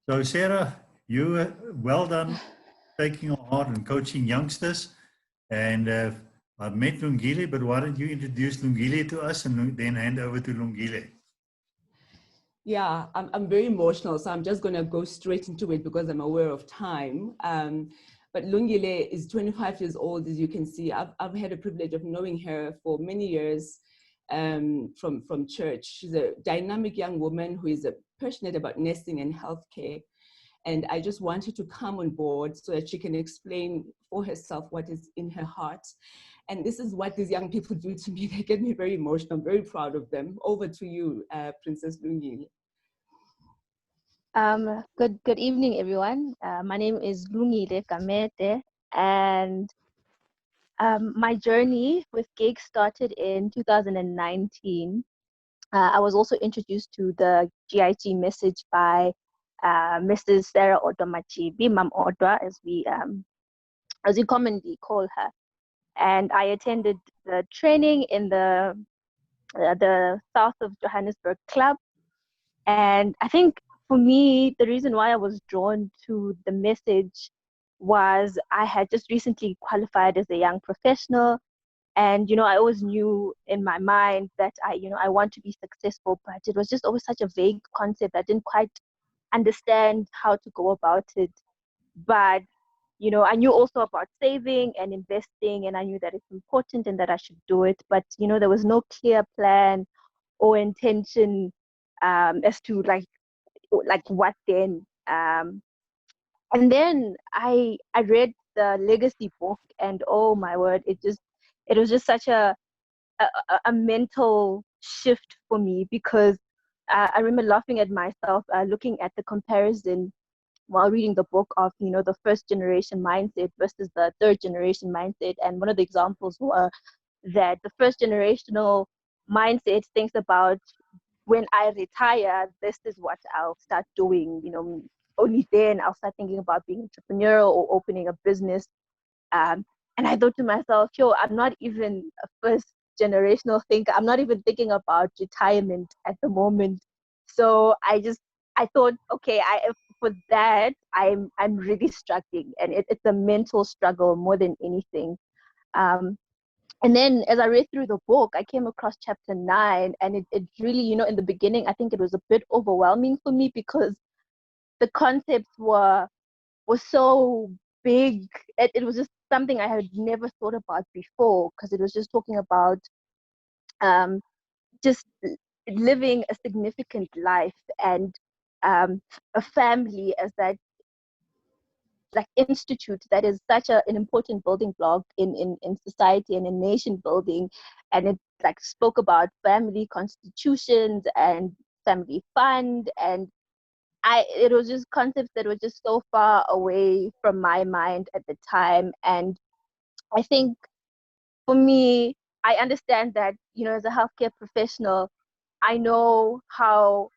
So, Sarah, you well done taking on heart and coaching youngsters. And I've met Lungile, but why don't you introduce Lungile to us and then hand over to Lungile? Yeah, I'm very emotional, so I'm just going to go straight into it because I'm aware of time. But Lungile is 25 years old, as you can see. I've had the privilege of knowing her for many years from church. She's a dynamic young woman who is passionate about nursing and healthcare. And I just wanted to come on board so that she can explain for herself what is in her heart. And this is what these young people do to me. They get me very emotional. I'm very proud of them. Over to you, Princess Lungile. Good evening, everyone. My name is Lungile Gamede, and my journey with GIG started in 2019. I was also introduced to the GIG message by Mrs. Sarah Odomachibi, Mam Odwa, as we commonly call her. And I attended the training in the South of Johannesburg Club. And I think for me, the reason why I was drawn to the message was I had just recently qualified as a young professional. And, I always knew in my mind that I want to be successful, but it was just always such a vague concept. I didn't quite understand how to go about it. But, I knew also about saving and investing, and I knew that it's important and that I should do it. But, there was no clear plan or intention as to like what then. And then I read the legacy book, and oh my word, it was just such a mental shift for me, because I remember laughing at myself, looking at the comparison while reading the book of the first generation mindset versus the third generation mindset. And one of the examples were that the first generational mindset thinks about, when I retire, this is what I'll start doing. Only then I'll start thinking about being entrepreneurial or opening a business. And I thought to myself, yo, I'm not even a first generational thinker. I'm not even thinking about retirement at the moment. So I thought, okay, for that, I'm really struggling, and it's a mental struggle more than anything. And then as I read through the book, I came across chapter 9, and it really, in the beginning, I think it was a bit overwhelming for me, because the concepts were so big. It was just something I had never thought about before, because it was just talking about just living a significant life, and a family as that like institute that is such an important building block in society and in nation building. And it like spoke about family constitutions and family fund, and it was just concepts that were just so far away from my mind at the time. And I think for me, I understand that, as a healthcare professional, I know how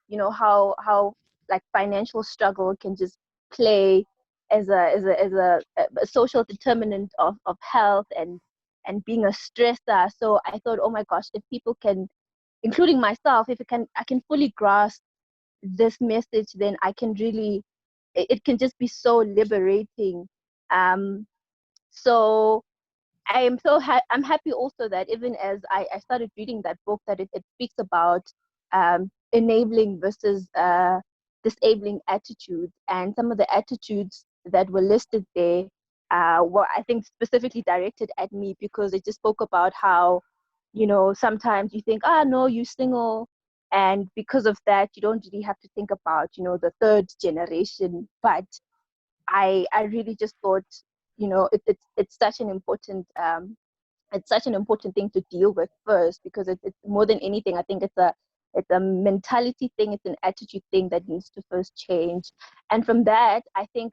like financial struggle can just play as a social determinant of health and being a stressor. So I thought, oh my gosh, if people can, including myself, if I can fully grasp this message, then I can really, it can just be so liberating. So I'm happy also that even as I started reading that book, that it speaks about enabling versus disabling attitudes, and some of the attitudes that were listed there were, I think, specifically directed at me, because it just spoke about how, sometimes you think, no, you're single, and because of that, you don't really have to think about, the third generation. But I really just thought, it's such an important thing to deal with first, because it's more than anything, I think it's a mentality thing, it's an attitude thing that needs to first change. And from that, I think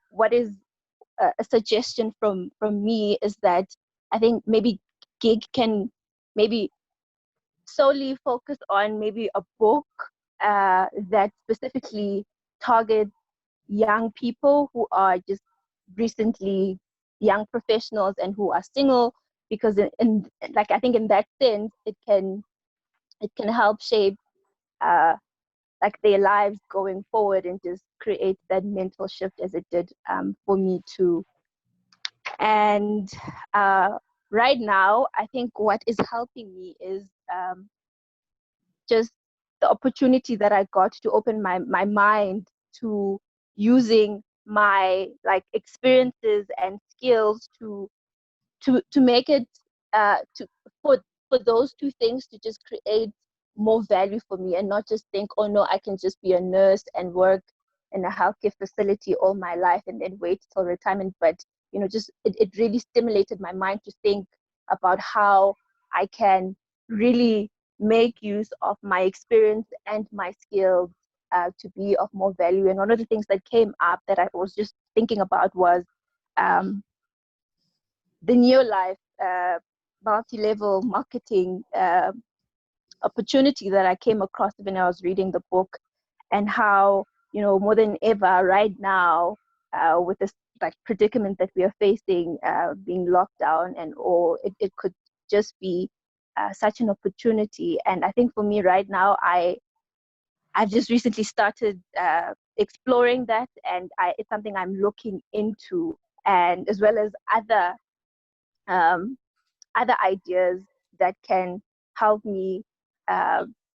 what is a suggestion from me is that I think maybe gig can maybe solely focus on maybe a book that specifically targets young people who are just recently young professionals and who are single, because in like I think in that sense it can help shape like their lives going forward, and just create that mental shift as it did for me too. And right now, I think what is helping me is just the opportunity that I got to open my mind to using my like experiences and skills to make it to for those two things to just create more value for me, and not just think, oh no, I can just be a nurse and work in a healthcare facility all my life and then wait till retirement. But just it really stimulated my mind to think about how I can really make use of my experience and my skills to be of more value. And one of the things that came up that I was just thinking about was the new life multi-level marketing opportunity that I came across when I was reading the book, and how more than ever right now with this like predicament that we are facing, being locked down and all, it could just be such an opportunity. And I think for me right now, I've just recently started exploring that, and it's something I'm looking into, and as well as um, other ideas that can help me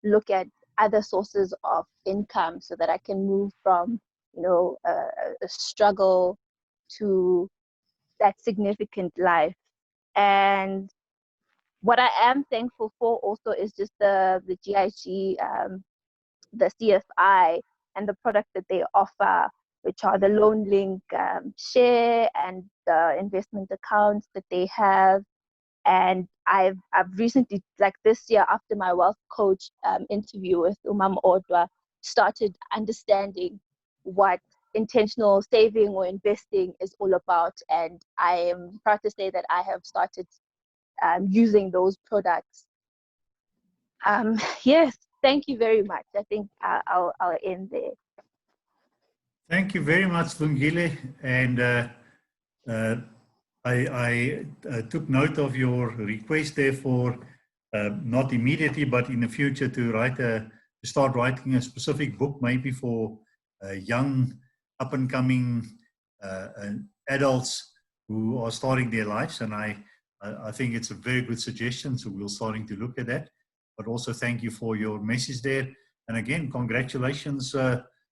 look at other sources of income, so that I can move from a struggle to that significant life. And what I am thankful for also is just the GIG, the CFI, and the product that they offer, which are the loan link share and the investment accounts that they have. And I've recently, like this year, after my wealth coach interview with Umam Odwa, started understanding what intentional saving or investing is all about. And I am proud to say that I have started using those products. Yes, thank you very much. I think I'll end there. Thank you very much, Lungile. And I took note of your request there for not immediately, but in the future to start writing a specific book, maybe for young, up-and-coming adults who are starting their lives. And I think it's a very good suggestion. So we're starting to look at that. But also thank you for your message there. And again, congratulations,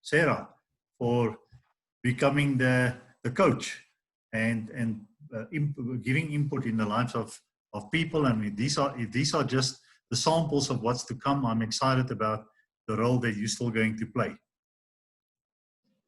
Sarah, for becoming the coach and giving input in the lives of people. And these are just the samples of what's to come. I'm excited about the role that you're still going to play.